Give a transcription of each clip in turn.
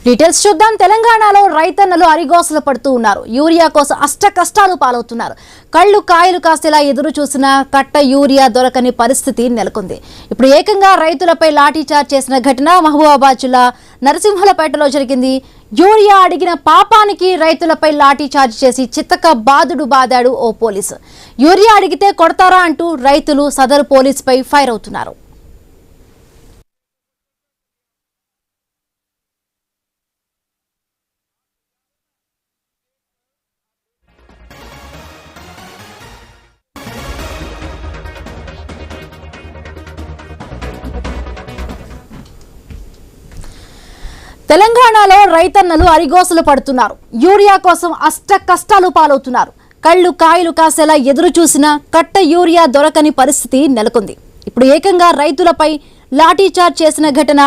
Details చూద్దాం. తెలంగాణలో రైతన్నలు అరిగోసలు పడుతూ ఉన్నారు. యూరియా కోసం అష్ట కష్టాలు పాలవుతున్నారు. కళ్ళు కాయలు కాసేలా ఎదురు చూసిన కట్ట యూరియా దొరకని పరిస్థితి నెలకొంది. ఇప్పుడు ఏకంగా రైతులపై లాఠీచార్జ్ చేసిన ఘటన మహబూబాబాద్ జిల్లా నరసింహులపేటలో జరిగింది. యూరియా అడిగిన పాపానికి రైతులపై లాఠీచార్జ్ చేసి చిత్తక బాదాడు ఓ పోలీసు. యూరియా అడిగితే కొడతారా అంటూ రైతులు సదరు పోలీసుపై ఫైర్ అవుతున్నారు. తెలంగాణలో రైతన్నలు అరిగోసలు పడుతున్నారు. యూరియా కోసం అష్ట కష్టాలు పాలవుతున్నారు. కళ్ళు కాయలు కాసేలా ఎదురు చూసిన కట్ట యూరియా దొరకని పరిస్థితి నెలకొంది. ఇప్పుడు ఏకంగా రైతులపై లాఠీచార్జ్ చేసిన ఘటన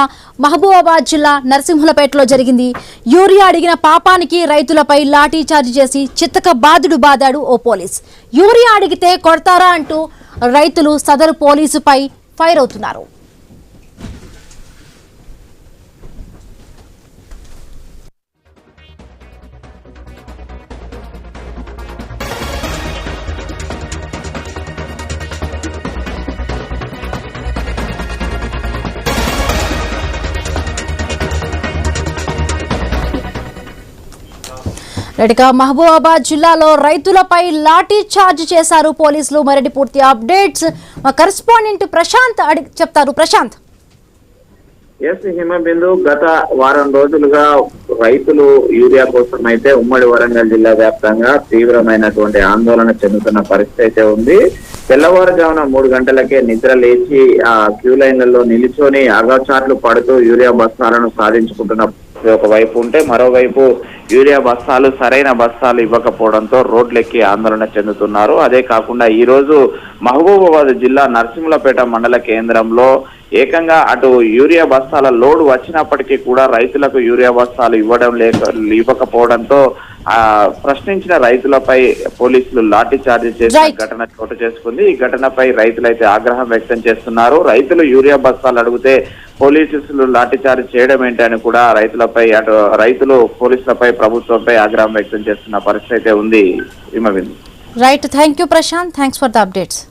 మహబూబాబాద్ జిల్లా నరసింహులపేటలో జరిగింది. యూరియా అడిగిన పాపానికి రైతులపై లాఠీచార్జ్ చేసి చిత్తక బాదాడు ఓ పోలీస్. యూరియా అడిగితే కొడతారా అంటూ రైతులు సదరు పోలీసుపై ఫైర్ అవుతున్నారు. మహబూబాబాద్ జిల్లాలో రైతులపై లాఠీ చార్జ్ చేశారు పోలీసులు. మరిన్ని పూర్తి అప్డేట్స్ మా కరెస్పాండెంట్ ప్రశాంత్ చెప్తారు. ప్రశాంత్. హిమబిందు, గత వారం రోజులుగా రైతులు యూరియా కోసం అయితే ఉమ్మడి వరంగల్ జిల్లా వ్యాప్తంగా తీవ్రమైనటువంటి ఆందోళన చెందుతున్న పరిస్థితి అయితే ఉంది. తెల్లవారుజామున 3 గంటలకే నిద్ర లేచి ఆ క్యూ లైన్లలో నిలిచొని అగచాట్లు పడుతూ యూరియా బస్తాలను సాధించుకుంటున్న ఒకవైపు ఉంటే, మరోవైపు యూరియా బస్తాలు సరైన బస్తాలు ఇవ్వకపోవడంతో రోడ్లెక్కి ఆందోళన చెందుతున్నారు. అదే కాకుండా ఈ రోజు మహబూబాబాద్ జిల్లా నరసింహులపేట మండల కేంద్రంలో ఏకంగా అటు యూరియా బస్తాల లోడ్ వచ్చినప్పటికీ కూడా రైతులకు యూరియా బస్తాలు ఇవ్వకపోవడంతో ప్రశ్నించిన రైతులపై పోలీసులు లాఠీ చార్జ్ చేసిన ఘటన చోటు చేసుకుంది. ఈ ఘటనపై రైతులైతే ఆగ్రహం వ్యక్తం చేస్తున్నారు. రైతులు యూరియా బస్తాలు అడిగితే పోలీసులు లాఠీ చార్జ్ చేయడం ఏంటి అని కూడా రైతులు పోలీసులపై ప్రభుత్వంపై ఆగ్రహం వ్యక్తం చేస్తున్న పరిస్థితి అయితే ఉంది. Right, thank you Prashanth, thanks for the updates.